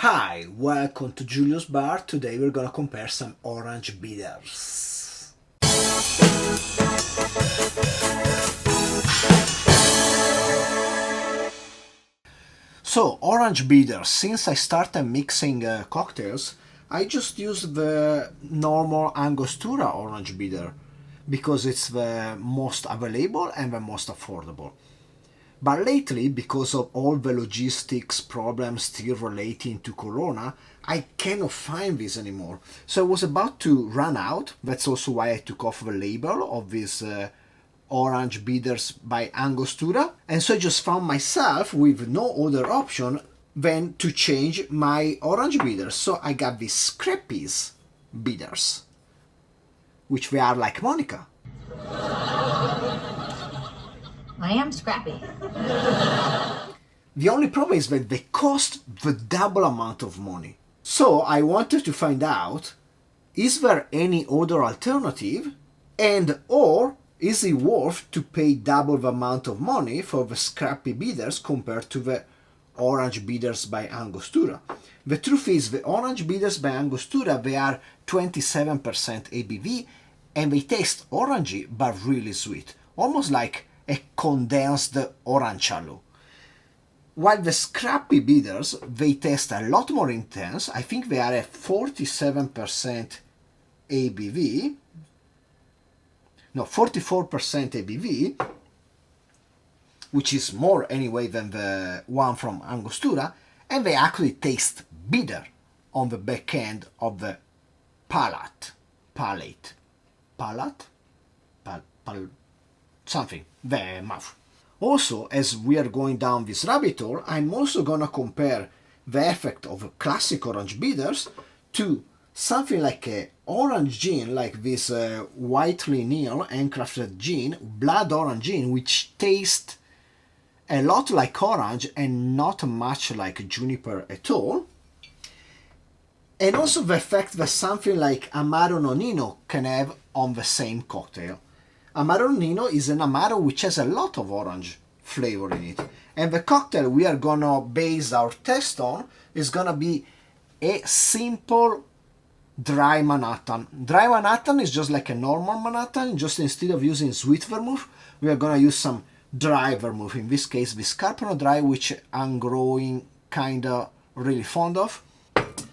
Hi, welcome to Julius Bar. Today we're gonna compare some orange bitters. So, orange bitters, since I started mixing cocktails, I just use the normal Angostura orange bitter because it's the most available and the most affordable. But lately, because of all the logistics problems still relating to Corona, I cannot find this anymore. So I was about to run out. That's also why I took off the label of these orange bitters by Angostura. And so I just found myself with no other option than to change my orange bitters. So I got these Scrappy's bitters, which they are like Monica. I am Scrappy. The only problem is that they cost the double amount of money. So I wanted to find out, is there any other alternative, and or is it worth to pay double the amount of money for the Scrappy bitters compared to the orange bitters by Angostura? The truth is, the orange bitters by Angostura, they are 27% ABV and they taste orangey but really sweet, almost like a condensed orancalo. While the Scrappy bitters, they taste a lot more intense. I think they are at 47% ABV. No, 44% ABV, which is more anyway than the one from Angostura, and they actually taste bitter on the back end of the palate. Something, the mouth. Also, as we are going down this rabbit hole, I'm also gonna compare the effect of classic orange bitters to something like a orange gin, like this Whitley handcrafted gin, blood orange gin, which tastes a lot like orange and not much like juniper at all. And also the effect that something like Amaro Nonino can have on the same cocktail. Amaro Nonino is an Amaro which has a lot of orange flavor in it. And the cocktail we are gonna base our test on is gonna be a simple dry Manhattan. Dry Manhattan is just like a normal Manhattan, just instead of using sweet vermouth, we are gonna use some dry vermouth. In this case, this Scarpino Dry, which I'm growing kinda really fond of,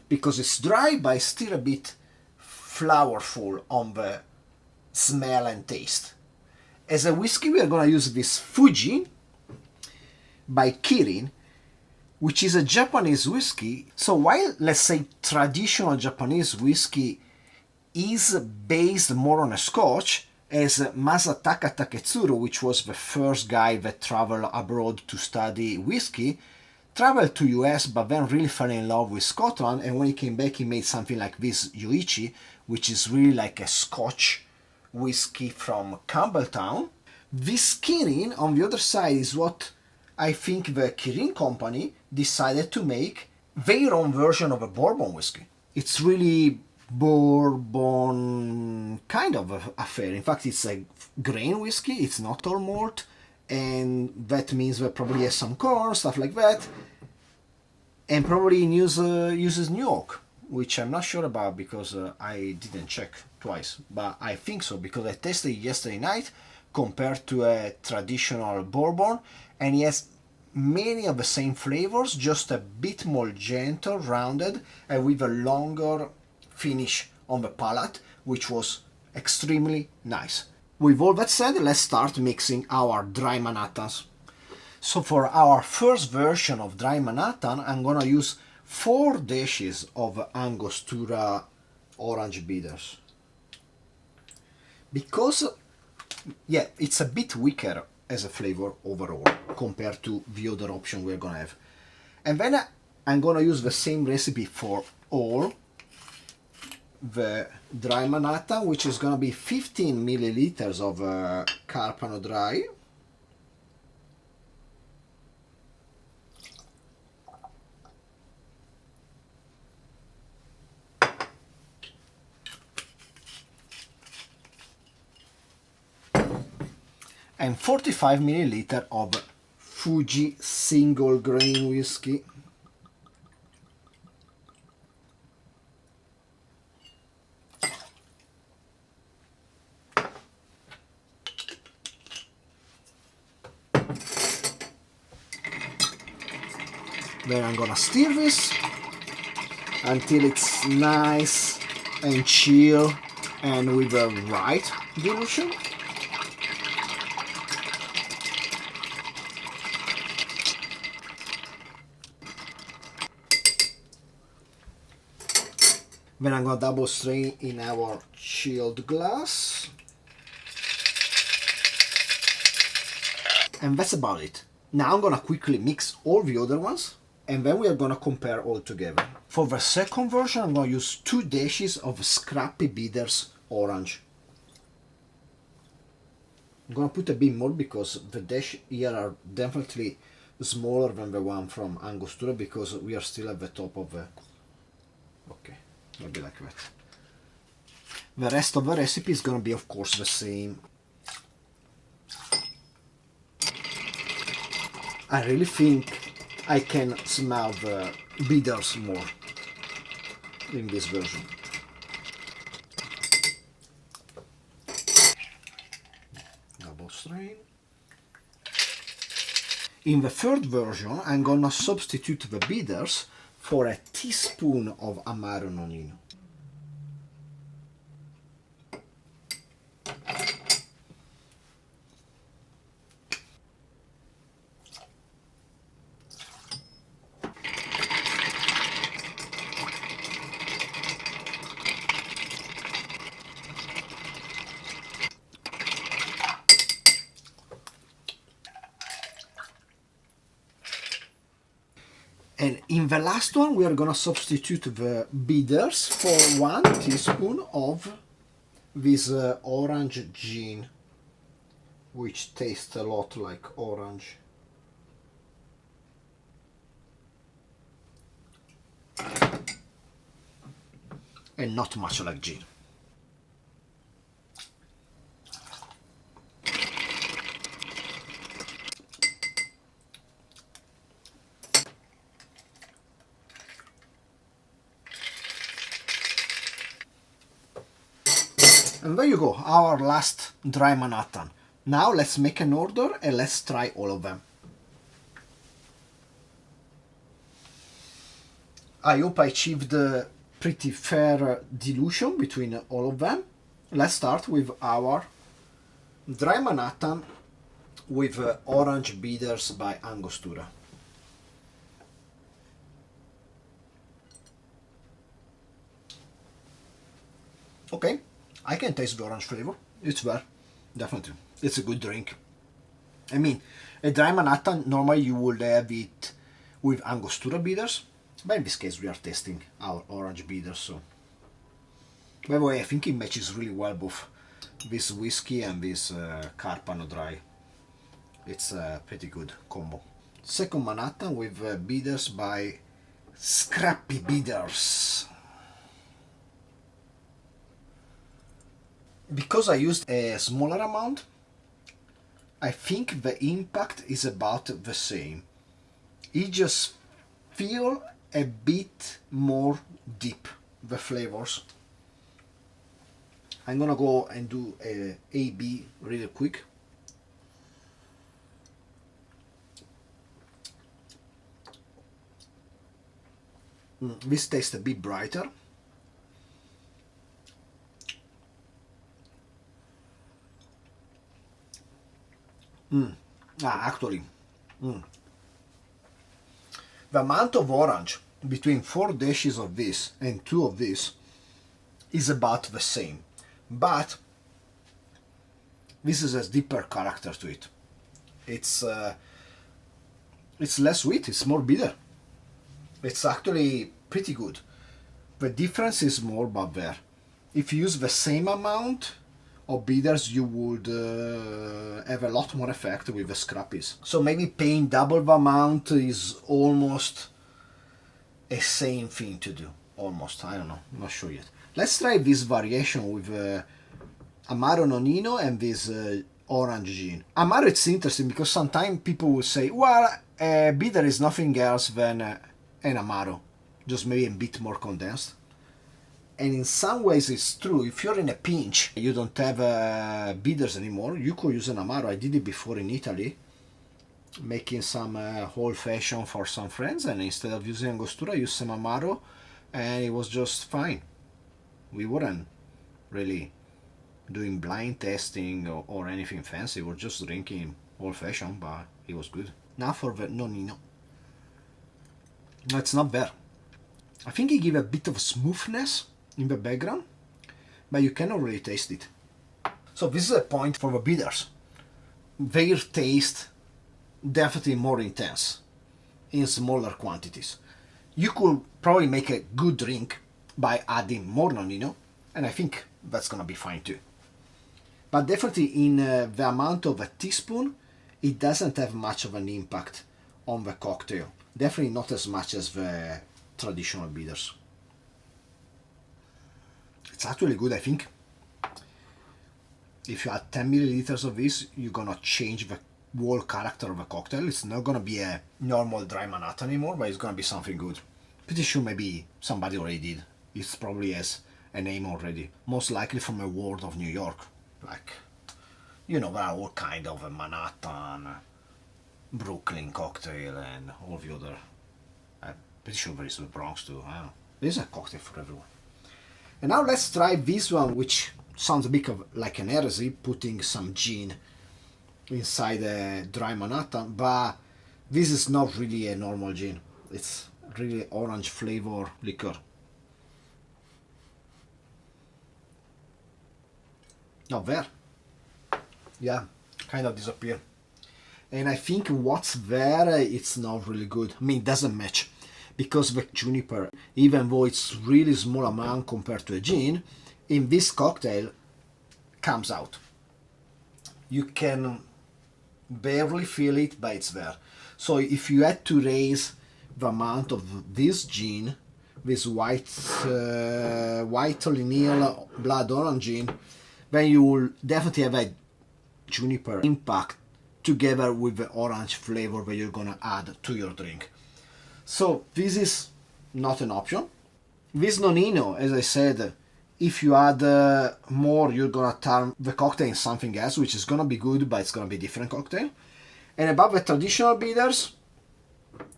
because it's dry but it's still a bit flowerful on the smell and taste. As a whiskey, we are going to use this Fuji by Kirin, which is a Japanese whiskey. So while, let's say, traditional Japanese whiskey is based more on a Scotch, as Masataka Taketsuru, which was the first guy that traveled abroad to study whiskey, traveled to US but then really fell in love with Scotland, and when he came back he made something like this Yoichi, which is really like a Scotch whiskey from Campbelltown. This Kirin, on the other side, is what I think the Kirin company decided to make their own version of a bourbon whiskey. It's really bourbon kind of affair. In fact, it's a grain whiskey, it's not all malt, and that means that probably has some corn, stuff like that, and probably uses New York, which I'm not sure about because I didn't check twice, but I think so because I tested it yesterday night compared to a traditional bourbon, and it has many of the same flavors, just a bit more gentle, rounded, and with a longer finish on the palate, which was extremely nice. With all that said, let's start mixing our dry Manhattans. So for our first version of dry Manhattan, I'm gonna use 4 dashes of Angostura orange bitters. Because, yeah, it's a bit weaker as a flavor overall compared to the other option we're gonna have. And then I'm gonna use the same recipe for all the dry Manhattan, which is gonna be 15 milliliters of Carpano Dry, and 45 milliliters of Fuji single grain whiskey. Then I'm gonna stir this until it's nice and chill and with the right dilution. Then I'm gonna double strain in our chilled glass. And that's about it. Now I'm gonna quickly mix all the other ones and then we are gonna compare all together. For the second version I'm gonna use 2 dashes of Scrappy Bitters Orange. I'm gonna put a bit more because the dash here are definitely smaller than the one from Angostura because we are still at the top of the... Okay, maybe like that. The rest of the recipe is gonna be of course the same. I really think I can smell the bitters more in this version. Double strain. In the third version, I'm gonna substitute the bitters for a teaspoon of Amaro Nonino. And in the last one, we are gonna substitute the bitters for 1 teaspoon of this orange gin, which tastes a lot like orange. And not much like gin. And there you go, our last dry Manhattan. Now let's make an order and let's try all of them. I hope I achieved a pretty fair dilution between all of them. Let's start with our dry Manhattan with orange bitters by Angostura. Okay, I can taste the orange flavor. It's there, definitely. It's a good drink. I mean, a dry Manhattan, normally you would have it with Angostura bitters, but in this case we are tasting our orange bitters, so... By the way, I think it matches really well both this whiskey and this Carpano dry. It's a pretty good combo. Second Manhattan with bitters by Scrappy Bitters. Because I used a smaller amount, I think the impact is about the same. It just feel a bit more deep, the flavors. I'm gonna go and do a A-B really quick. This tastes a bit brighter. Actually, the amount of orange between 4 dashes of this and 2 of this is about the same, but this is a deeper character to it. It's less sweet, it's more bitter. It's actually pretty good. The difference is more about there. If you use the same amount of bitters, you would have a lot more effect with the Scrappies. So maybe paying double the amount is almost a same thing to do. Almost, I don't know, I'm not sure yet. Let's try this variation with Amaro Nonino and this orange gin. Amaro, it's interesting because sometimes people will say, well, bitter is nothing else than an Amaro, just maybe a bit more condensed. And in some ways it's true. If you're in a pinch, you don't have bitters anymore, you could use an Amaro. I did it before in Italy. making some old fashion for some friends, and instead of using Angostura, I used some Amaro, and it was just fine. We weren't really doing blind testing or anything fancy. We were just drinking old fashioned, but it was good. Now for the Nonino. It's not bad. I think it gives a bit of smoothness in the background, but you cannot really taste it. So this is a point for the bitters. Their taste definitely more intense in smaller quantities. You could probably make a good drink by adding more Nonino, and I think that's gonna be fine too. But definitely in the amount of a teaspoon, it doesn't have much of an impact on the cocktail. Definitely not as much as the traditional bitters. It's actually good, I think. If you add 10 milliliters of this, you're gonna change the whole character of a cocktail. It's not gonna be a normal dry Manhattan anymore, but it's gonna be something good. Pretty sure maybe somebody already did. It probably has a name already. Most likely from a ward of New York. Like, you know, there are all kind of a Manhattan, Brooklyn cocktail and all the other. I'm pretty sure there is the Bronx too. I don't know. There's a cocktail for everyone. And now let's try this one, which sounds a bit like an heresy, putting some gin inside a dry Manhattan, but this is not really a normal gin. It's really orange flavor liqueur. Not there. Yeah, kind of disappear. And I think what's there, it's not really good. I mean, it doesn't match. Because the juniper, even though it's really small amount compared to a gin, in this cocktail comes out. You can barely feel it, but it's there. So if you had to raise the amount of this gin, this white lineal blood orange gin, then you will definitely have a juniper impact together with the orange flavor that you're gonna add to your drink. So this is not an option. This Nonino, as I said, if you add more, you're gonna turn the cocktail in something else, which is gonna be good, but it's gonna be a different cocktail. And about the traditional bitters,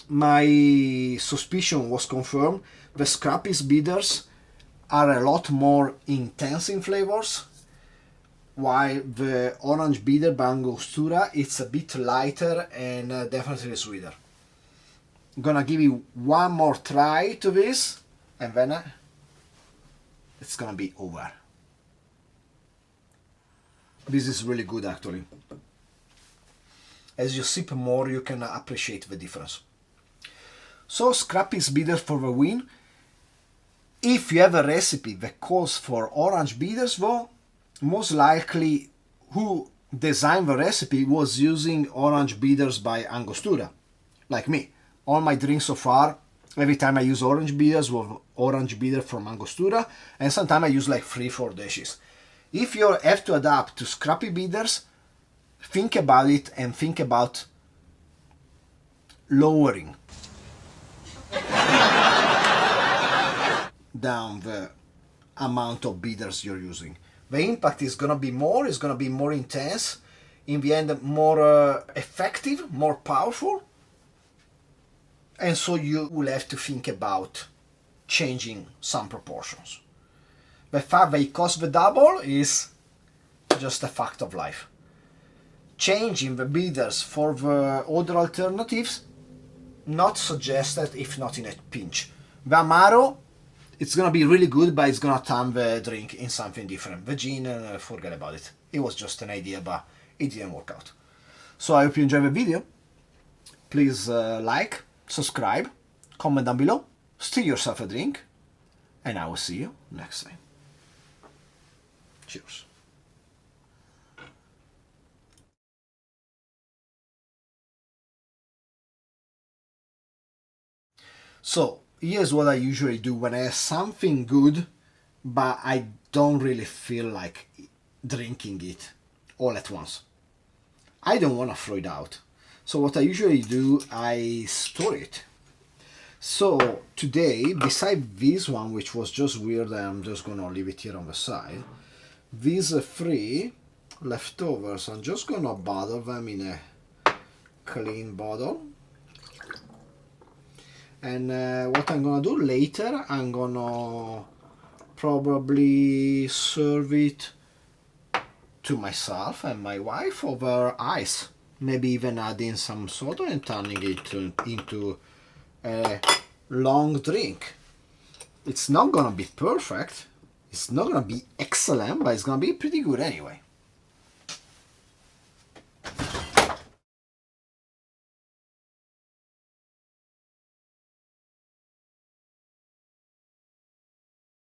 my suspicion was confirmed. The Scrappy's bitters are a lot more intense in flavors, while the orange bitter by Angostura, it's a bit lighter and definitely sweeter. I'm gonna give you one more try to this, and then it's gonna be over. This is really good actually. As you sip more, you can appreciate the difference. So Scrappy's bitter for the win. If you have a recipe that calls for orange bitters though, most likely who designed the recipe was using orange bitters by Angostura, like me. All my drinks so far, every time I use orange bitters with orange bitter from Angostura, and sometimes I use like 3-4 dishes. If you have to adapt to Scrappy bitters, think about it and think about lowering down the amount of bitters you're using. The impact is gonna be more, it's gonna be more intense, in the end more effective, more powerful, and so you will have to think about changing some proportions. The fact that it costs the double is just a fact of life. Changing the bitters for the other alternatives, not suggested if not in a pinch. The Amaro, it's gonna be really good, but it's gonna turn the drink in something different. The gin, forget about it. It was just an idea, but it didn't work out. So I hope you enjoyed the video. Please like, subscribe, comment down below, steal yourself a drink, and I will see you next time. Cheers. So here's what I usually do when I have something good, but I don't really feel like drinking it all at once. I don't want to throw it out. So what I usually do, I store it. So today, beside this one, which was just weird, I'm just gonna leave it here on the side. These 3 leftovers, I'm just gonna bottle them in a clean bottle. And what I'm gonna do later, I'm gonna probably serve it to myself and my wife over ice. Maybe even adding some soda and turning it into a long drink. It's not gonna be perfect. It's not gonna be excellent, but it's gonna be pretty good anyway.